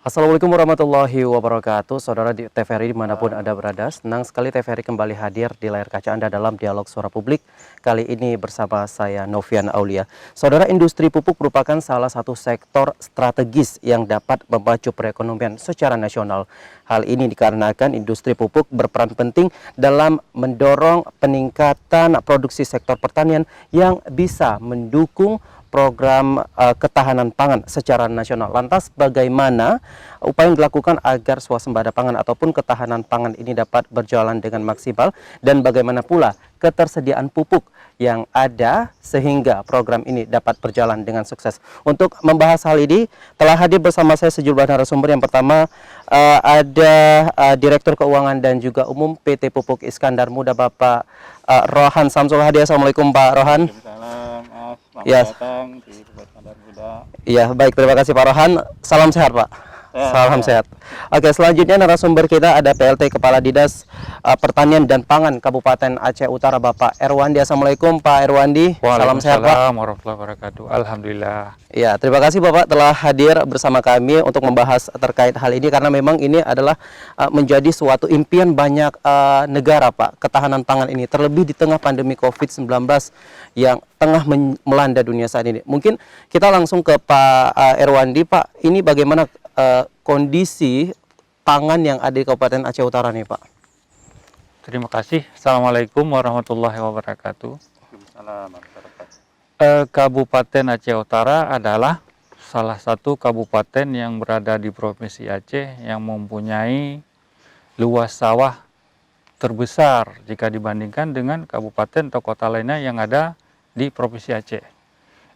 Assalamualaikum warahmatullahi wabarakatuh. Saudara di TVRI dimanapun Anda berada, senang sekali TVRI kembali hadir di layar kaca Anda dalam Dialog Suara Publik. Kali ini bersama saya Novian Aulia. Saudara, industri pupuk merupakan salah satu sektor strategis yang dapat memacu perekonomian secara nasional. Hal ini dikarenakan industri pupuk berperan penting dalam mendorong peningkatan produksi sektor pertanian yang bisa mendukung program ketahanan pangan secara nasional. Lantas bagaimana upaya yang dilakukan agar swasembada pangan ataupun ketahanan pangan ini dapat berjalan dengan maksimal, dan bagaimana pula ketersediaan pupuk yang ada sehingga program ini dapat berjalan dengan sukses. Untuk membahas hal ini telah hadir bersama saya sejumlah narasumber. Yang pertama ada Direktur Keuangan dan juga Umum PT Pupuk Iskandar Muda, Bapak Rohan Samsul Hadi. Assalamualaikum Pak Rohan. Selamat datang di Pupuk Iskandar Muda. Iya, baik, terima kasih Pak Rohan. Salam sehat Pak. Salam sehat. Oke, selanjutnya narasumber kita ada PLT Kepala Dinas Pertanian dan Pangan Kabupaten Aceh Utara, Bapak Erwandi. Assalamualaikum Pak Erwandi. Salam sehat Pak. Waalaikumsalam warahmatullahi wabarakatuh. Alhamdulillah. Ya, terima kasih Bapak telah hadir bersama kami untuk membahas terkait hal ini, karena memang ini adalah menjadi suatu impian banyak negara Pak, ketahanan pangan ini, terlebih di tengah pandemi COVID-19 yang tengah melanda dunia saat ini. Mungkin kita langsung ke Pak Erwandi. Pak, ini bagaimana kondisi pangan yang ada di Kabupaten Aceh Utara nih Pak? Terima kasih. Assalamualaikum warahmatullahi wabarakatuh. Kabupaten Aceh Utara adalah salah satu kabupaten yang berada di Provinsi Aceh yang mempunyai luas sawah terbesar jika dibandingkan dengan kabupaten atau kota lainnya yang ada di Provinsi Aceh.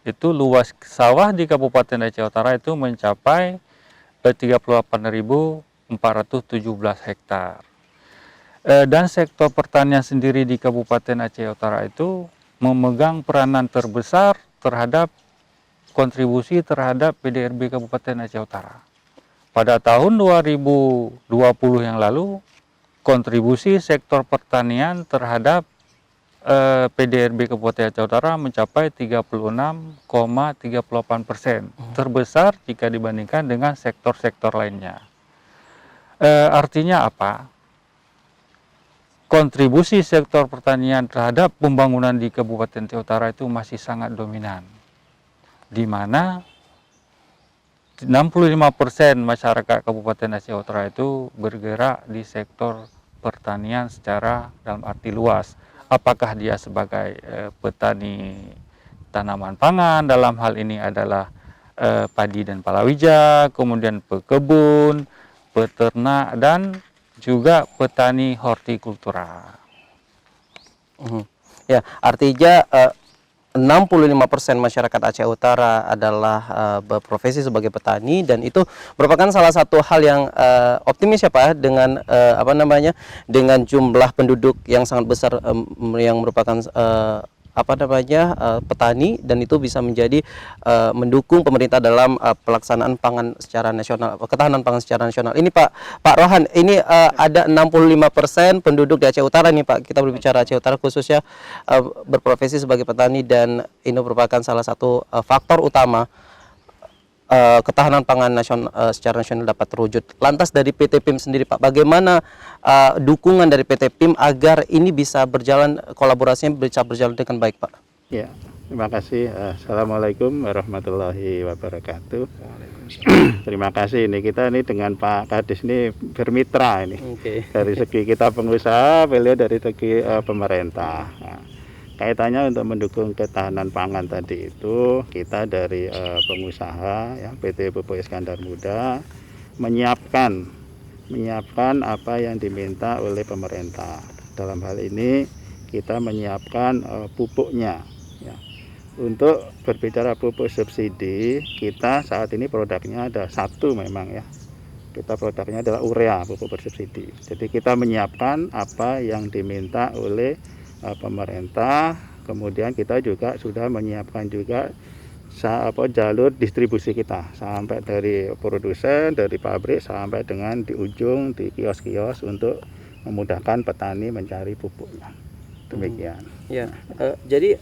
Itu luas sawah di Kabupaten Aceh Utara itu mencapai 38.417 hektar. Dan sektor pertanian sendiri di Kabupaten Aceh Utara itu memegang peranan terbesar terhadap kontribusi terhadap PDRB Kabupaten Aceh Utara. Pada tahun 2020 yang lalu, kontribusi sektor pertanian terhadap PDRB Kabupaten Aceh Utara mencapai 36,38%, terbesar jika dibandingkan dengan sektor-sektor lainnya. Artinya apa? Kontribusi sektor pertanian terhadap pembangunan di Kabupaten Aceh Utara itu masih sangat dominan, di mana 65% masyarakat Kabupaten Aceh Utara itu bergerak di sektor pertanian secara dalam arti luas. Apakah dia sebagai petani tanaman pangan, dalam hal ini adalah padi dan palawija, kemudian pekebun, peternak, dan juga petani hortikultura. Ya, artinya 65% masyarakat Aceh Utara adalah berprofesi sebagai petani, dan itu merupakan salah satu hal yang optimis ya Pak, dengan dengan jumlah penduduk yang sangat besar yang merupakan petani, dan itu bisa menjadi mendukung pemerintah dalam pelaksanaan pangan secara nasional, ketahanan pangan secara nasional. Ini Pak Rohan, ini ada 65% penduduk di Aceh Utara nih Pak. Kita berbicara Aceh Utara khususnya berprofesi sebagai petani, dan ini merupakan salah satu faktor utama ketahanan pangan nasional secara nasional dapat terwujud. Lantas dari PT PIM sendiri Pak, bagaimana dukungan dari PT PIM agar ini bisa berjalan, kolaborasinya bisa berjalan dengan baik Pak? Ya, terima kasih. Assalamualaikum warahmatullahi wabarakatuh. Terima kasih. Ini kita dengan Pak Kadis ini bermitra ini. Dari segi kita pengusaha, beliau dari segi pemerintah. Nah, kaitannya untuk mendukung ketahanan pangan tadi itu, kita dari pengusaha ya, PT Pupuk Iskandar Muda menyiapkan apa yang diminta oleh pemerintah. Dalam hal ini kita menyiapkan pupuknya ya. Untuk berbicara pupuk subsidi, kita saat ini produknya ada satu memang ya. Kita produknya adalah urea, pupuk bersubsidi. Jadi kita menyiapkan apa yang diminta oleh pemerintah. Kemudian kita juga sudah menyiapkan juga jalur distribusi kita sampai dari produsen, dari pabrik sampai dengan di ujung di kios-kios untuk memudahkan petani mencari pupuknya. Demikian. Ya, jadi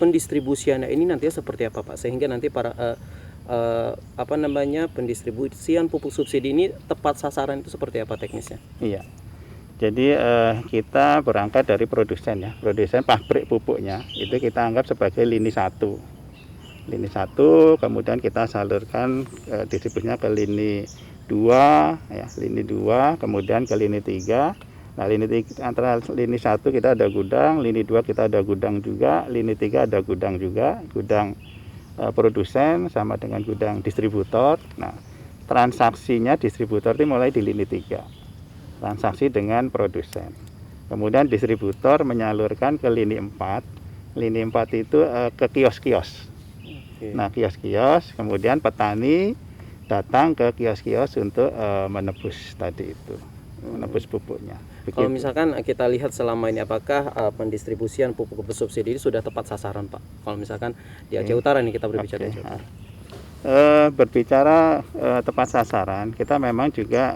pendistribusiannya ini nantinya seperti apa Pak? Sehingga nanti para apa namanya, pendistribusian pupuk subsidi ini tepat sasaran itu seperti apa teknisnya? Iya. Jadi kita berangkat dari produsen ya, produsen pabrik pupuknya itu kita anggap sebagai lini 1. Lini 1, kemudian kita salurkan distribusinya ke lini 2, ya, lini 2, kemudian ke lini 3. Nah, lini 3, antara lini 1 kita ada gudang, lini 2 kita ada gudang juga, lini 3 ada gudang juga, gudang produsen sama dengan gudang distributor. Nah, transaksinya distributor itu mulai di lini 3. Transaksi dengan produsen. Kemudian distributor menyalurkan ke lini 4. Lini 4 itu ke kios-kios. Nah, kios-kios, kemudian petani datang ke kios-kios untuk menebus tadi itu, menebus pupuknya. Begitu. Kalau misalkan kita lihat selama ini, apakah pendistribusian pupuk bersubsidi ini sudah tepat sasaran, Pak? Kalau misalkan di Aceh Utara nih, kita berbicara di Aceh Utara. Berbicara tepat sasaran, kita memang juga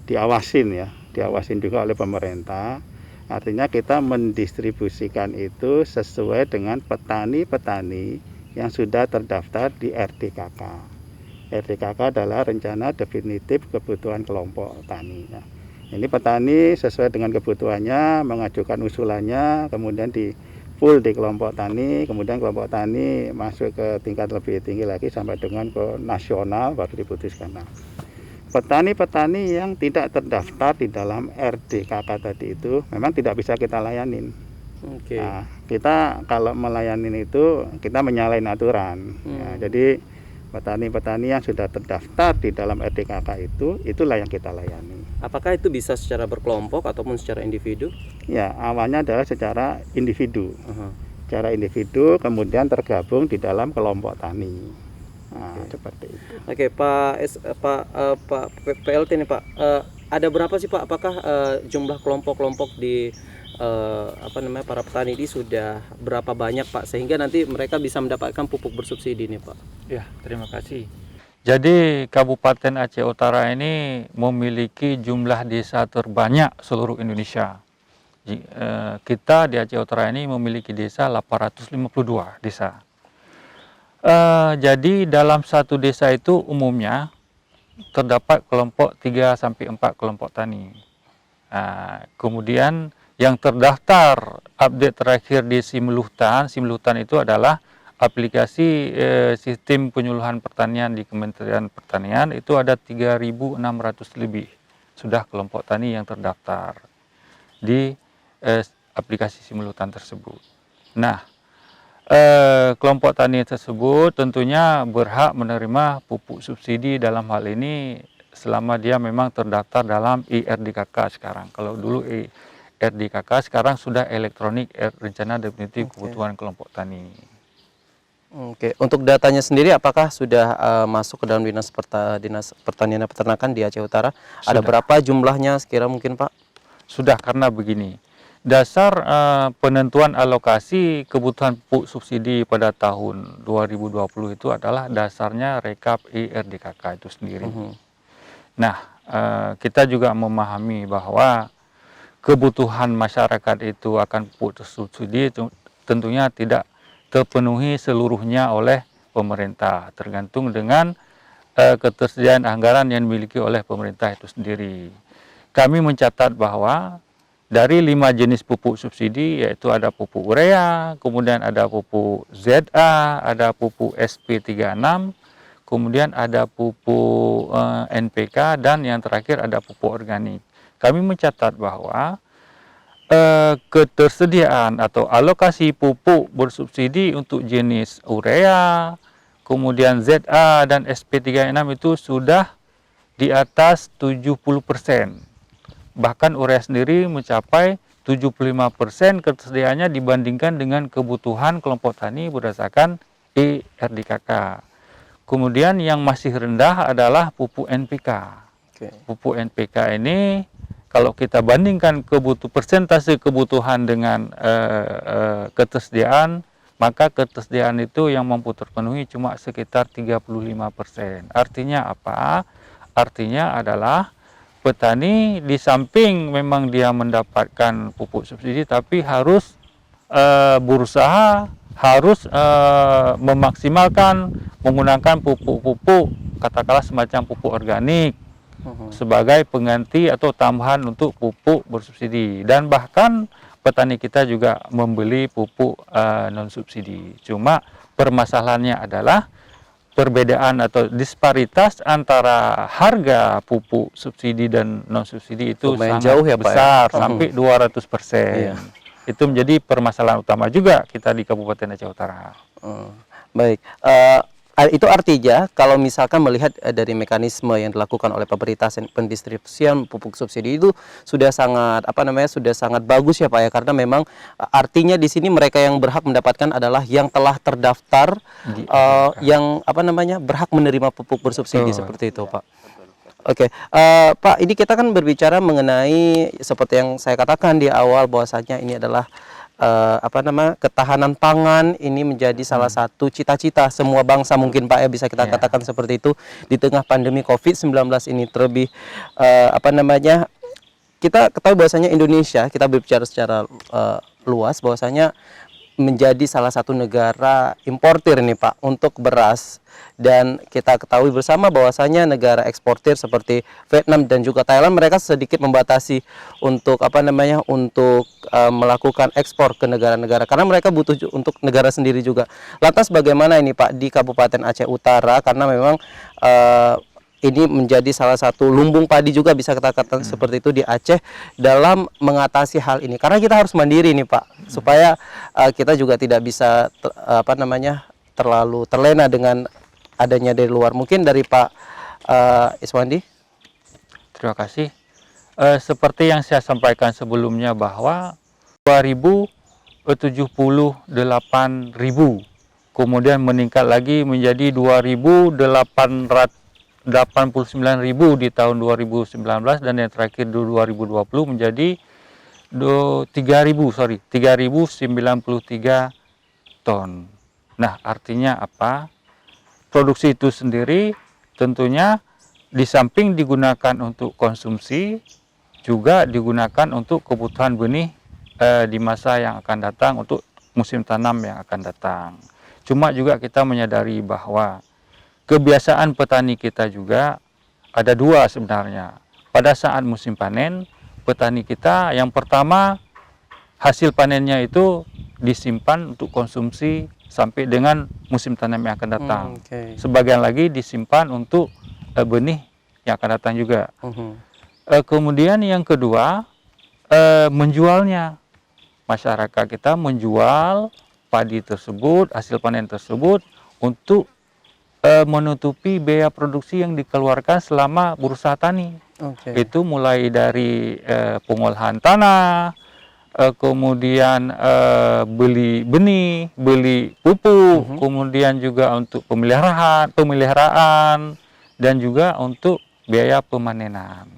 diawasin juga oleh pemerintah. Artinya kita mendistribusikan itu sesuai dengan petani-petani yang sudah terdaftar di RDKK. RDKK adalah rencana definitif kebutuhan kelompok tani. Ini petani sesuai dengan kebutuhannya mengajukan usulannya, kemudian di full di kelompok tani, kemudian kelompok tani masuk ke tingkat lebih tinggi lagi sampai dengan ke nasional baru diputuskan. Nah, petani-petani yang tidak terdaftar di dalam RDKK tadi itu memang tidak bisa kita layanin. Nah, kita kalau melayanin itu kita menyalahin aturan. Ya, jadi petani-petani yang sudah terdaftar di dalam RDKK itulah yang kita layani. Apakah itu bisa secara berkelompok ataupun secara individu? Ya, awalnya adalah secara individu. Secara individu kemudian tergabung di dalam kelompok tani. Nah, seperti itu. Oke, Pak PLT nih, Pak. Ada berapa sih, Pak? Apakah jumlah kelompok-kelompok di para petani ini sudah berapa banyak, Pak, sehingga nanti mereka bisa mendapatkan pupuk bersubsidi nih, Pak? Ya, terima kasih. Jadi Kabupaten Aceh Utara ini memiliki jumlah desa terbanyak seluruh Indonesia. Kita di Aceh Utara ini memiliki desa 852 desa. Jadi dalam satu desa itu umumnya terdapat kelompok 3-4 kelompok tani. Kemudian yang terdaftar update terakhir di Simluhtan itu adalah aplikasi sistem penyuluhan pertanian di Kementerian Pertanian, itu ada 3.600 lebih sudah kelompok tani yang terdaftar di aplikasi Simluhtan tersebut. Nah, kelompok tani tersebut tentunya berhak menerima pupuk subsidi dalam hal ini selama dia memang terdaftar dalam IRDKK sekarang. Kalau dulu IRDKK, sekarang sudah elektronik rencana definitif kebutuhan kelompok tani. Oke, untuk datanya sendiri apakah sudah masuk ke dalam Dinas Pertanian dan Peternakan di Aceh Utara? Sudah. Ada berapa jumlahnya sekira mungkin, Pak? Sudah, karena begini. Dasar penentuan alokasi kebutuhan pupuk subsidi pada tahun 2020 itu adalah dasarnya rekap IRDKK itu sendiri. Nah, kita juga memahami bahwa kebutuhan masyarakat itu akan pupuk subsidi tentunya tidak terpenuhi seluruhnya oleh pemerintah, tergantung dengan ketersediaan anggaran yang dimiliki oleh pemerintah itu sendiri. Kami mencatat bahwa dari 5 jenis pupuk subsidi, yaitu ada pupuk urea, kemudian ada pupuk ZA, ada pupuk SP36, kemudian ada pupuk NPK, dan yang terakhir ada pupuk organik. Kami mencatat bahwa ketersediaan atau alokasi pupuk bersubsidi untuk jenis urea, kemudian ZA dan SP36 itu sudah di atas 70%. Bahkan urea sendiri mencapai 75% ketersediaannya dibandingkan dengan kebutuhan kelompok tani berdasarkan IRDKK. Kemudian yang masih rendah adalah pupuk NPK. Pupuk NPK ini kalau kita bandingkan persentase kebutuhan dengan ketersediaan, maka ketersediaan itu yang mampu terpenuhi cuma sekitar 35%. Artinya apa? Artinya adalah petani di samping memang dia mendapatkan pupuk subsidi, tapi harus berusaha, harus memaksimalkan menggunakan pupuk-pupuk, katakanlah semacam pupuk organik sebagai pengganti atau tambahan untuk pupuk bersubsidi. Dan bahkan petani kita juga membeli pupuk non subsidi. Cuma permasalahannya adalah perbedaan atau disparitas antara harga pupuk subsidi dan non subsidi itu lumayan sangat jauh ya, Pak, besar, ya? sampai 200%. Iya. Itu menjadi permasalahan utama juga kita di Kabupaten Aceh Utara. Baik, itu artinya kalau misalkan melihat dari mekanisme yang dilakukan oleh pemerintah pendistribusian pupuk subsidi itu sudah sangat sudah sangat bagus ya Pak ya, karena memang artinya di sini mereka yang berhak mendapatkan adalah yang telah terdaftar yang berhak menerima pupuk bersubsidi seperti itu Pak. Oke, Pak, ini kita kan berbicara mengenai seperti yang saya katakan di awal bahwasanya ini adalah ketahanan pangan ini menjadi salah satu cita-cita semua bangsa mungkin Pak ya, bisa kita katakan seperti itu di tengah pandemi COVID-19 ini. Terlebih kita ketahui bahwasanya Indonesia, kita berbicara secara luas bahwasanya menjadi salah satu negara importir nih Pak untuk beras, dan kita ketahui bersama bahwasanya negara eksportir seperti Vietnam dan juga Thailand mereka sedikit membatasi untuk untuk melakukan ekspor ke negara-negara karena mereka butuh untuk negara sendiri juga. Lantas bagaimana ini Pak di Kabupaten Aceh Utara, karena memang ini menjadi salah satu lumbung padi juga bisa kita katakan seperti itu di Aceh dalam mengatasi hal ini. Karena kita harus mandiri nih Pak, supaya kita juga tidak bisa terlalu terlena dengan adanya dari luar. Mungkin dari Pak Iswandi. Terima kasih. Seperti yang saya sampaikan sebelumnya bahwa 2078.000, kemudian meningkat lagi menjadi 2.889.000 di tahun 2019, dan yang terakhir di 2020 menjadi 3.093 ton. Nah, artinya apa? Produksi itu sendiri tentunya di samping digunakan untuk konsumsi, juga digunakan untuk kebutuhan benih di masa yang akan datang, untuk musim tanam yang akan datang. Cuma juga kita menyadari bahwa kebiasaan petani kita juga ada dua sebenarnya. Pada saat musim panen, petani kita yang pertama hasil panennya itu disimpan untuk konsumsi sampai dengan musim tanam yang akan datang. Sebagian lagi disimpan untuk benih yang akan datang juga. Kemudian yang kedua, menjualnya. Masyarakat kita menjual padi tersebut, hasil panen tersebut untuk menutupi biaya produksi yang dikeluarkan selama berusaha tani. Itu mulai dari pengolahan tanah, kemudian beli benih, beli pupuk, kemudian juga untuk pemeliharaan, dan juga untuk biaya pemanenan.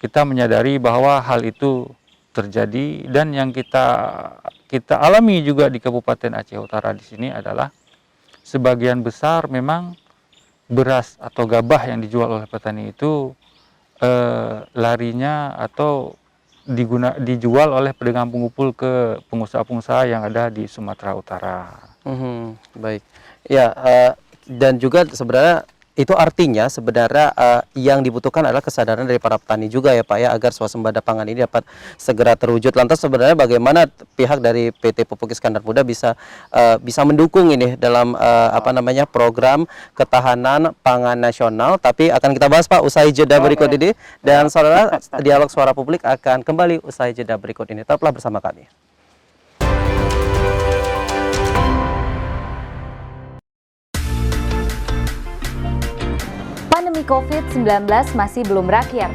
Kita menyadari bahwa hal itu terjadi, dan yang kita alami juga di Kabupaten Aceh Utara di sini adalah sebagian besar memang beras atau gabah yang dijual oleh petani itu larinya atau dijual oleh pedagang pengumpul ke pengusaha-pengusaha yang ada di Sumatera Utara. Baik, ya, dan juga sebenarnya itu artinya sebenarnya yang dibutuhkan adalah kesadaran dari para petani juga ya Pak ya, agar swasembada pangan ini dapat segera terwujud. Lantas sebenarnya bagaimana pihak dari PT Pupuk Iskandar Muda bisa mendukung ini dalam program ketahanan pangan nasional? Tapi akan kita bahas Pak usai jeda berikut ini, dan saudara, Dialog Suara Publik akan kembali usai jeda berikut ini. Tetaplah bersama kami. Pandemi COVID-19 masih belum berakhir.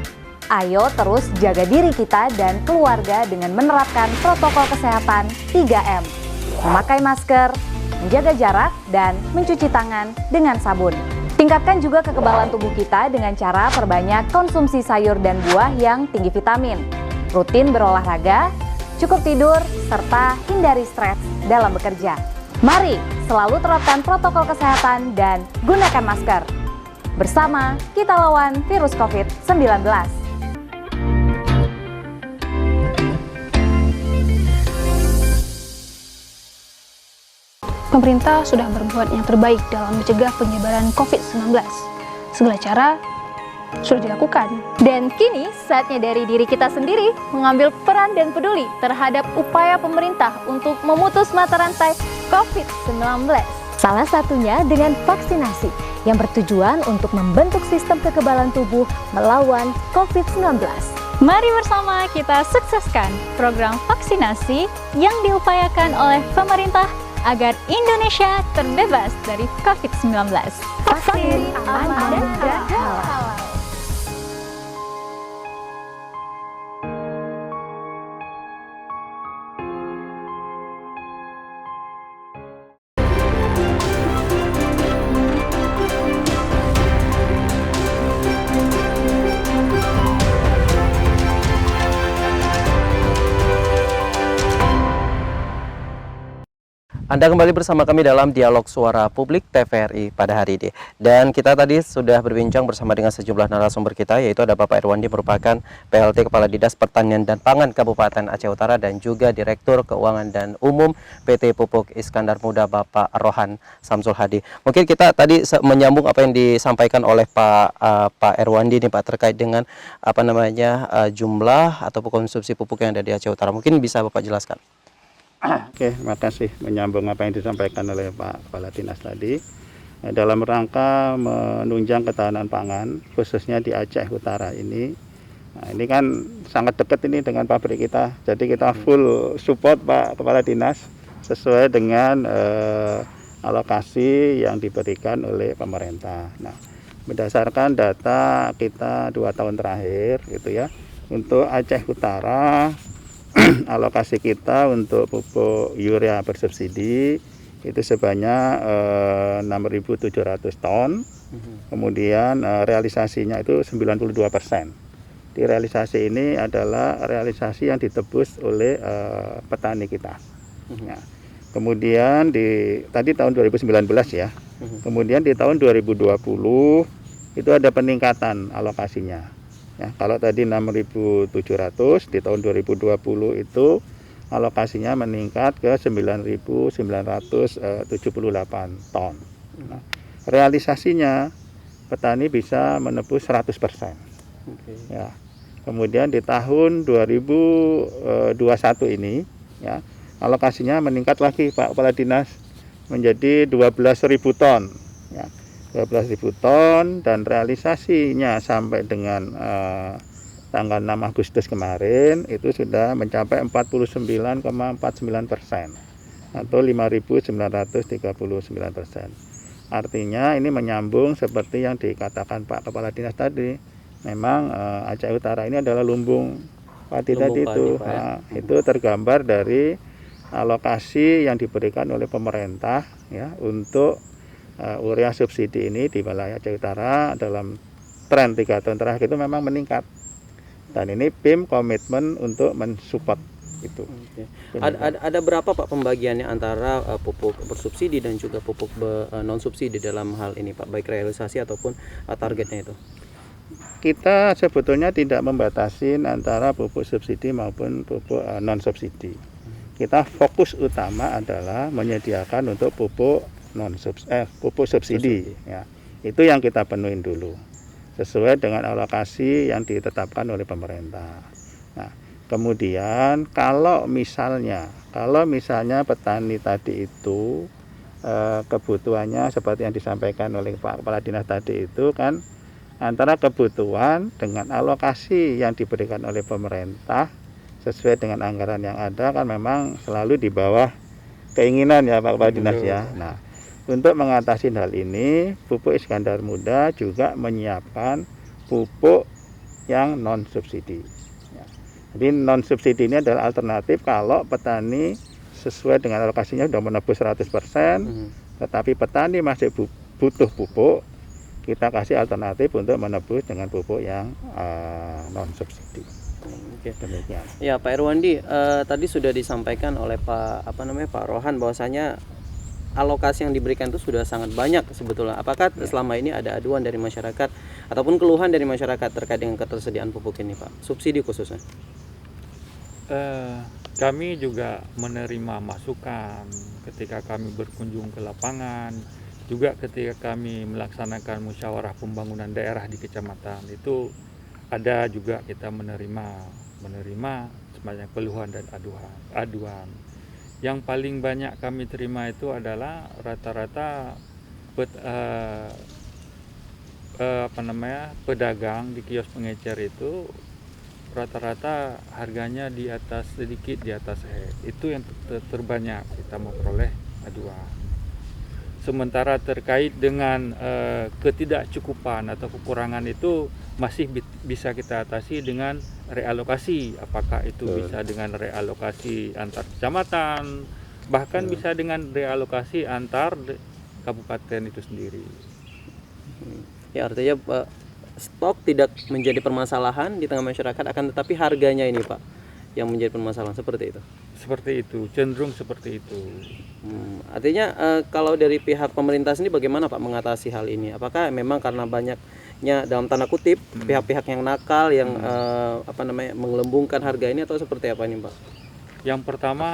Ayo terus jaga diri kita dan keluarga dengan menerapkan protokol kesehatan 3M. Memakai masker, menjaga jarak, dan mencuci tangan dengan sabun. Tingkatkan juga kekebalan tubuh kita dengan cara perbanyak konsumsi sayur dan buah yang tinggi vitamin. Rutin berolahraga, cukup tidur, serta hindari stres dalam bekerja. Mari selalu terapkan protokol kesehatan dan gunakan masker. Bersama kita lawan virus COVID-19. Pemerintah sudah berbuat yang terbaik dalam mencegah penyebaran COVID-19. Segala cara sudah dilakukan. Dan kini saatnya dari diri kita sendiri mengambil peran dan peduli terhadap upaya pemerintah untuk memutus mata rantai COVID-19. Salah satunya dengan vaksinasi yang bertujuan untuk membentuk sistem kekebalan tubuh melawan COVID-19. Mari bersama kita sukseskan program vaksinasi yang diupayakan oleh pemerintah agar Indonesia terbebas dari COVID-19. Vaksin aman dan halal. Anda kembali bersama kami dalam Dialog Suara Publik TVRI pada hari ini. Dan kita tadi sudah berbincang bersama dengan sejumlah narasumber kita, yaitu ada Bapak Irwandi, merupakan PLT Kepala Dinas Pertanian dan Pangan Kabupaten Aceh Utara, dan juga Direktur Keuangan dan Umum PT Pupuk Iskandar Muda, Bapak Rohan Samsul Hadi. Mungkin kita tadi menyambung apa yang disampaikan oleh Pak Irwandi nih Pak, terkait dengan jumlah ataupun konsumsi pupuk yang ada di Aceh Utara. Mungkin bisa Bapak jelaskan. Oke, makasih menyambung apa yang disampaikan oleh Pak Kepala Dinas tadi. Dalam rangka menunjang ketahanan pangan, khususnya di Aceh Utara ini. Nah, ini kan sangat dekat ini dengan pabrik kita. Jadi kita full support Pak Kepala Dinas sesuai dengan alokasi yang diberikan oleh pemerintah. Nah, berdasarkan data kita 2 tahun terakhir gitu ya, untuk Aceh Utara alokasi kita untuk pupuk urea bersubsidi itu sebanyak 6.700 ton. Kemudian realisasinya itu 92%. Di realisasi ini adalah realisasi yang ditebus oleh petani kita. Nah, kemudian tadi tahun 2019 ya. Kemudian di tahun 2020 itu ada peningkatan alokasinya. Ya, kalau tadi 6.700, di tahun 2020 itu alokasinya meningkat ke 9.978 ton. Nah, realisasinya petani bisa menebus 100%. Ya. Kemudian di tahun 2021 ini, ya, alokasinya meningkat lagi Pak Kepala Dinas menjadi 12.000 ton. Ya. 12.000 ton, dan realisasinya sampai dengan tanggal 6 Agustus kemarin itu sudah mencapai 49,49% atau 5.939%. Artinya ini menyambung seperti yang dikatakan Pak Kepala Dinas tadi. Memang Aceh Utara ini adalah lumbung padi tadi itu. Nah, itu tergambar dari alokasi yang diberikan oleh pemerintah ya untuk urea subsidi ini di wilayah Aceh Utara dalam tren 3 tahun terakhir itu memang meningkat, dan ini PIM komitmen untuk mensupport itu. Ada berapa Pak pembagiannya antara pupuk bersubsidi dan juga pupuk non subsidi dalam hal ini Pak, baik realisasi ataupun targetnya itu? Kita sebetulnya tidak membatasi antara pupuk subsidi maupun pupuk non subsidi. Kita fokus utama adalah menyediakan untuk pupuk pupuk subsidi ya. Itu yang kita penuhin dulu sesuai dengan alokasi yang ditetapkan oleh pemerintah. Nah, kemudian kalau misalnya petani tadi itu kebutuhannya seperti yang disampaikan oleh Pak Kepala Dinas tadi itu kan, antara kebutuhan dengan alokasi yang diberikan oleh pemerintah sesuai dengan anggaran yang ada kan memang selalu di bawah keinginan ya Pak Kepala Dinas ya. Nah, untuk mengatasi hal ini, Pupuk Iskandar Muda juga menyiapkan pupuk yang non subsidi. Ya. Jadi non subsidi ini adalah alternatif kalau petani sesuai dengan alokasinya sudah menebus 100%, tetapi petani masih butuh pupuk, kita kasih alternatif untuk menebus dengan pupuk yang non subsidi. Oke. Ya Pak Irwandi, tadi sudah disampaikan oleh Pak Rohan bahwasanya alokasi yang diberikan itu sudah sangat banyak sebetulnya. Apakah selama ini ada aduan dari masyarakat ataupun keluhan dari masyarakat terkait dengan ketersediaan pupuk ini Pak, subsidi khususnya? kami juga menerima masukan ketika kami berkunjung ke lapangan, juga ketika kami melaksanakan musyawarah pembangunan daerah di kecamatan, itu ada juga kita menerima sebanyak keluhan dan aduan. Yang paling banyak kami terima itu adalah rata-rata pedagang di kios pengecer itu rata-rata harganya sedikit di atas head. Itu yang terbanyak kita memperoleh aduan. Sementara terkait dengan ketidakcukupan atau kekurangan itu masih bisa kita atasi dengan realokasi. Apakah itu bisa dengan realokasi antar kecamatan, bahkan bisa dengan realokasi antar kabupaten itu sendiri. Ya, artinya stok tidak menjadi permasalahan di tengah masyarakat, akan tetapi harganya ini Pak yang menjadi permasalahan, seperti itu? Seperti itu, cenderung seperti itu. Artinya kalau dari pihak pemerintah sendiri bagaimana Pak mengatasi hal ini? Apakah memang karena banyaknya dalam tanda kutip pihak-pihak yang nakal yang menggelembungkan harga ini, atau seperti apa ini Pak? Yang pertama,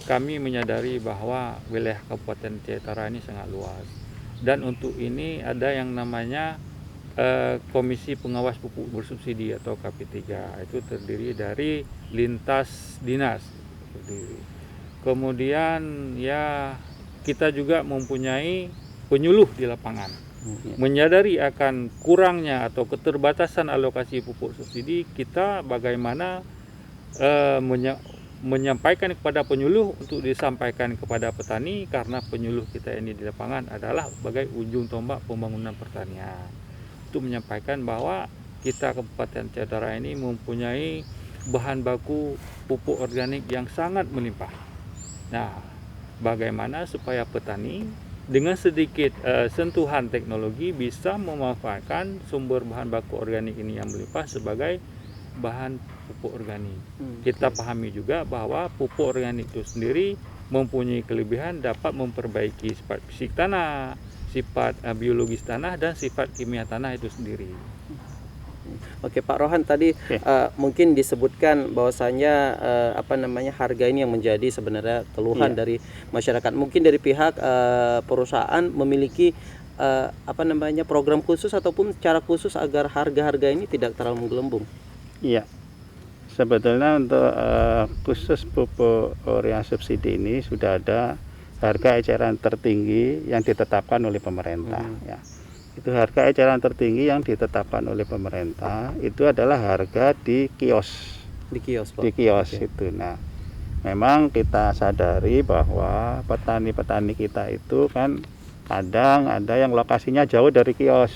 kami menyadari bahwa wilayah Kabupaten Jayapura ini sangat luas, dan untuk ini ada yang namanya Komisi Pengawas Pupuk Bersubsidi atau KP3. Itu terdiri dari lintas dinas. Kemudian ya kita juga mempunyai penyuluh di lapangan. Menyadari akan kurangnya atau keterbatasan alokasi pupuk subsidi, kita bagaimana menyampaikan kepada penyuluh untuk disampaikan kepada petani, karena penyuluh kita ini di lapangan adalah sebagai ujung tombak pembangunan pertanian. Untuk menyampaikan bahwa kita Kabupaten Jayapura ini mempunyai bahan baku pupuk organik yang sangat melimpah. Nah, bagaimana supaya petani dengan sedikit sentuhan teknologi bisa memanfaatkan sumber bahan baku organik ini yang melimpah sebagai bahan pupuk organik. Kita pahami juga bahwa pupuk organik itu sendiri mempunyai kelebihan dapat memperbaiki sifat fisik tanah, sifat biologis tanah, dan sifat kimia tanah itu sendiri. Oke Pak Rohan, tadi mungkin disebutkan bahwasanya harga ini yang menjadi sebenarnya keluhan dari masyarakat. Mungkin dari pihak perusahaan memiliki program khusus ataupun cara khusus agar harga-harga ini tidak terlalu menggelembung. Iya, sebetulnya untuk khusus pupuk urea subsidi ini sudah ada harga eceran tertinggi yang ditetapkan oleh pemerintah. Ya. Itu harga eceran tertinggi yang ditetapkan oleh pemerintah itu adalah harga di kios. Di kios Pak? Di kios itu. Nah, memang kita sadari bahwa petani-petani kita itu kan kadang ada yang lokasinya jauh dari kios,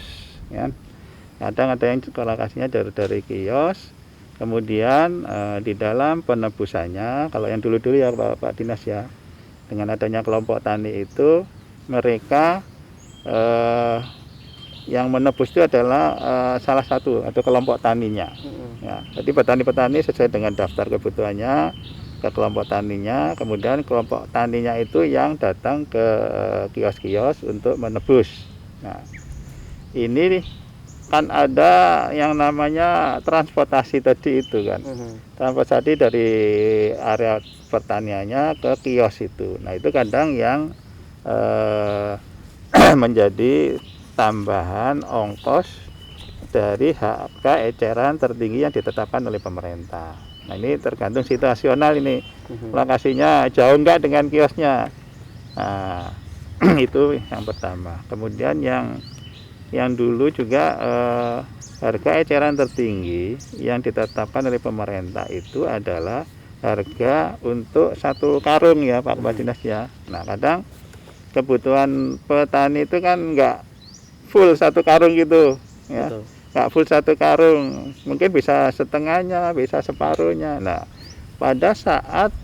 ya. Kadang ada yang lokasinya dari kios. Kemudian di dalam penebusannya, kalau yang dulu-dulu ya Pak Dinas ya, dengan adanya kelompok tani itu, mereka yang menebus itu adalah salah satu atau kelompok taninya. Ya, jadi petani-petani sesuai dengan daftar kebutuhannya ke kelompok taninya, kemudian kelompok taninya itu yang datang ke kios-kios untuk menebus. Nah, ini kan ada yang namanya transportasi tadi itu kan, transportasi dari area pertaniannya ke kios itu. Nah, itu kadang yang menjadi tambahan ongkos dari harga eceran tertinggi yang ditetapkan oleh pemerintah. Nah, ini tergantung situasional ini, lokasinya jauh enggak dengan kiosnya. Nah, itu yang pertama. Kemudian yang dulu juga harga eceran tertinggi yang ditetapkan oleh pemerintah itu adalah harga untuk satu karung ya Pak Kepala Dinas ya. Nah, kadang kebutuhan petani itu kan enggak full satu karung gitu ya. Enggak full satu karung, mungkin bisa setengahnya, bisa separuhnya. Nah, pada saat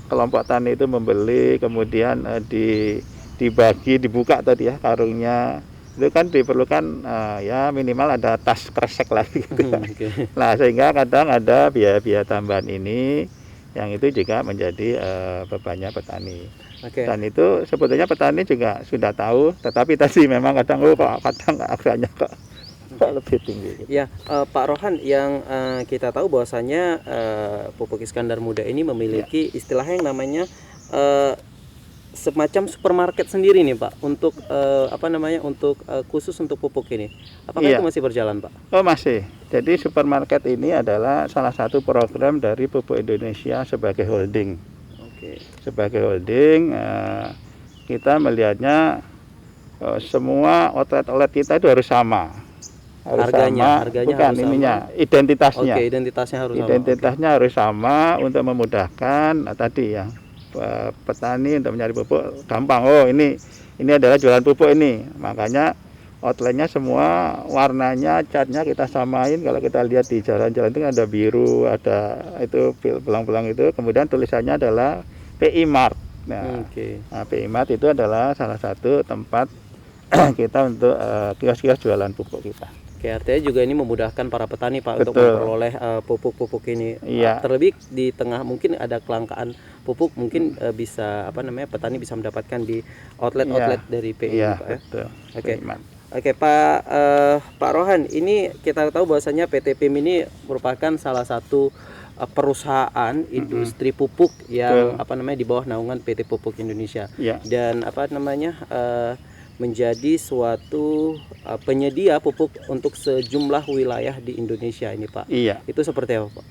kelompok tani itu membeli, kemudian dibagi, dibuka tadi ya karungnya, itu kan diperlukan ya minimal ada tas kresek lagi gitu. Nah, sehingga kadang ada biaya-biaya tambahan ini yang itu juga menjadi bebannya petani. Dan itu sebetulnya petani juga sudah tahu, tetapi tadi memang kadang kadang harganya kok lebih tinggi. Gitu. Ya, Pak Rohan, yang kita tahu bahwasanya Pupuk Iskandar Muda ini memiliki istilahnya yang namanya semacam supermarket sendiri nih Pak, untuk untuk khusus untuk pupuk ini. Apakah itu masih berjalan Pak? Oh masih. Jadi supermarket ini adalah salah satu program dari Pupuk Indonesia sebagai holding. Oke. Sebagai holding, kita melihatnya semua outlet kita itu harus sama. Harganya bukan harus ininya, sama. identitasnya. Oke, identitasnya harus Identitasnya harus sama untuk memudahkan tadi ya. Petani untuk mencari pupuk gampang. Oh ini adalah jualan pupuk ini. Makanya outletnya semua warnanya, catnya kita samain. Kalau kita lihat di jalan-jalan itu ada biru, ada itu belang-belang itu. Kemudian tulisannya adalah PI Mart. Nah, PI Mart itu adalah salah satu tempat kita untuk kios-kios jualan pupuk kita. Oke, artinya juga ini memudahkan para petani Pak. Betul. Untuk memperoleh pupuk-pupuk ini. Iya. Terlebih di tengah mungkin ada kelangkaan pupuk, mungkin bisa petani bisa mendapatkan di outlet-outlet dari PI iya, Pak ya. Betul. Oke. PI Mart. Oke Pak Rohan, ini kita tahu bahwasanya PT PIM ini merupakan salah satu perusahaan industri pupuk yang di bawah naungan PT Pupuk Indonesia. Iya. Dan menjadi suatu penyedia pupuk untuk sejumlah wilayah di Indonesia ini Pak. Iya. Itu seperti apa Pak?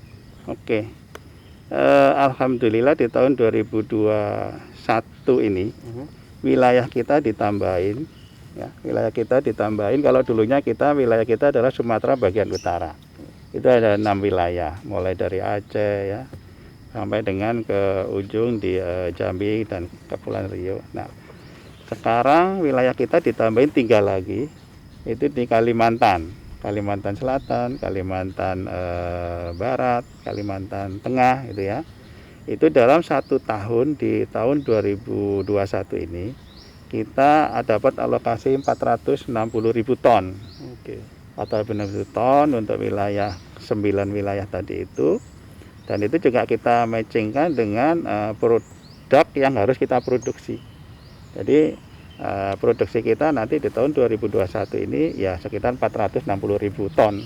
Oke. Alhamdulillah di tahun 2021 ini wilayah kita ditambahin. Ya, wilayah kita ditambahin. Kalau dulunya wilayah kita adalah Sumatera bagian utara. Itu ada 6 wilayah, mulai dari Aceh ya sampai dengan ke ujung di Jambi dan Kepulauan Riau. Nah, sekarang wilayah kita ditambahin 3 lagi, itu di Kalimantan Selatan, Kalimantan Barat, Kalimantan Tengah, itu ya. Itu dalam 1 tahun di tahun 2021 ini kita dapat alokasi 460.000 ton. Oke. 460.000 ton untuk wilayah 9 wilayah tadi itu. Dan itu juga kita matchingkan dengan produk yang harus kita produksi. Jadi produksi kita nanti di tahun 2021 ini ya sekitar 460.000 ton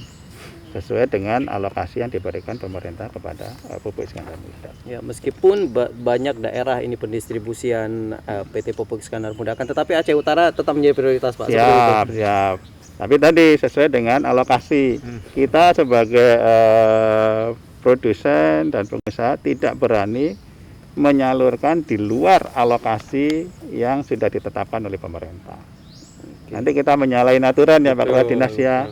sesuai dengan alokasi yang diberikan pemerintah kepada Pupuk Iskandar Muda. Ya, meskipun banyak daerah ini pendistribusian PT Pupuk Iskandar Muda, tetapi Aceh Utara tetap menjadi prioritas Pak. Siap. Tapi tadi sesuai dengan alokasi kita sebagai produsen dan pengusaha tidak berani menyalurkan di luar alokasi yang sudah ditetapkan oleh pemerintah. Nanti kita menyalahin aturan ya Pak Kepala Dinas ya.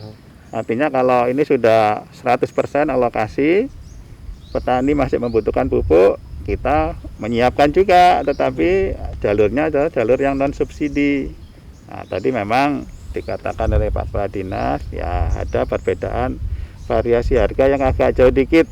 Artinya kalau ini sudah 100% alokasi, petani masih membutuhkan pupuk, kita menyiapkan juga, tetapi jalurnya adalah jalur yang non subsidi. Nah, tadi memang dikatakan oleh Pak Kepala Dinas ya ada perbedaan variasi harga yang agak jauh dikit.